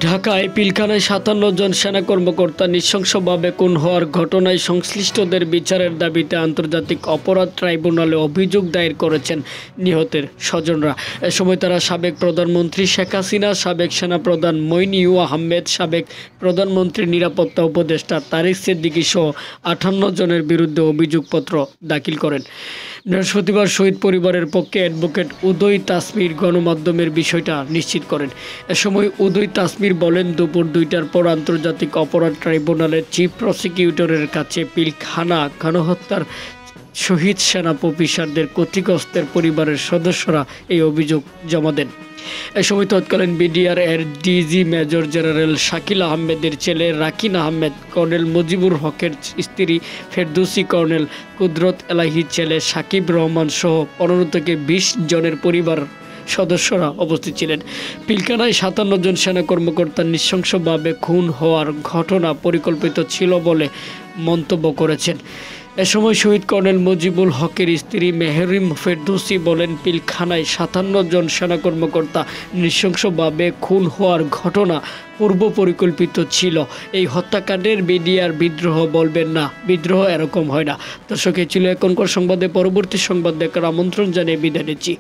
ঢাকায় পিলখানায় ৫৭ জন সেনা কর্মকর্তা নৃশংসভাবে খুন হওয়ার ঘটনায় সংশ্লিষ্টদের বিচারের দাবিতে আন্তর্জাতিক অপরাধ ট্রাইব্যুনালে অভিযোগ দায়ের করেছেন নিহতের স্বজনরা। এ সময় তারা সাবেক প্রধানমন্ত্রী শেখ হাসিনা, সাবেক সেনাপ্রধান মইনুল আহমেদ, সাবেক প্রধানমন্ত্রীর নিরাপত্তা উপদেষ্টা তারেক সিদ্দিকী সহ ৫৮ জনের বিরুদ্ধে অভিযোগপত্র দাখিল করেন। বৃহস্পতিবার শহীদ পরিবারের পক্ষে অ্যাডভোকেট উদয় তাসমির গণমাধ্যমের বিষয়টা নিশ্চিত করেন। এ সময় উদয় তাসমির বলেন, দুপুর ২টার পর আন্তর্জাতিক অপরাধ ট্রাইব্যুনালের চিফ প্রসিকিউটরের কাছে পিলখানা গণহত্যার শহীদ সেনা অফিসারদের ক্ষতিগ্রস্তের পরিবারের সদস্যরা এই অভিযোগ জমা দেন। এ সময় তৎকালীন বিডিআর এর ডিজি মেজর জেনারেল শাকিল আহমেদের ছেলে রাকিন আহমেদ, কর্নেল মুজিবুর হকের স্ত্রী ফেরদৌসী, কর্নেল কুদরত এলাহীর ছেলে সাকিব রহমান সহ ১৫ থেকে ২০ জনের পরিবার সদস্যরা উপস্থিত ছিলেন। পিলখানায় ৫৭ জন সেনা কর্মকর্তা নৃশংসভাবে খুন হওয়ার ঘটনা পরিকল্পিত ছিল বলে মন্তব্য করেছেন। এ সময় শহীদ কর্নেল মুজিবুল হকের স্ত্রী মেহরিম ফেরদৌসী বলেন, পিলখানায় ৫৭ জন সেনা কর্মকর্তা নৃশংসভাবে খুন হওয়ার ঘটনা পূর্ব পরিকল্পিত ছিল। এই হত্যাকাণ্ডের বিডিআর বিদ্রোহ বলবেন না, বিদ্রোহ এরকম হয় না। দর্শক, এই ছিল এখনকার সংবাদে। পরবর্তী সংবাদ দেখার আমন্ত্রণ জানিয়ে বিদায় নিচ্ছি।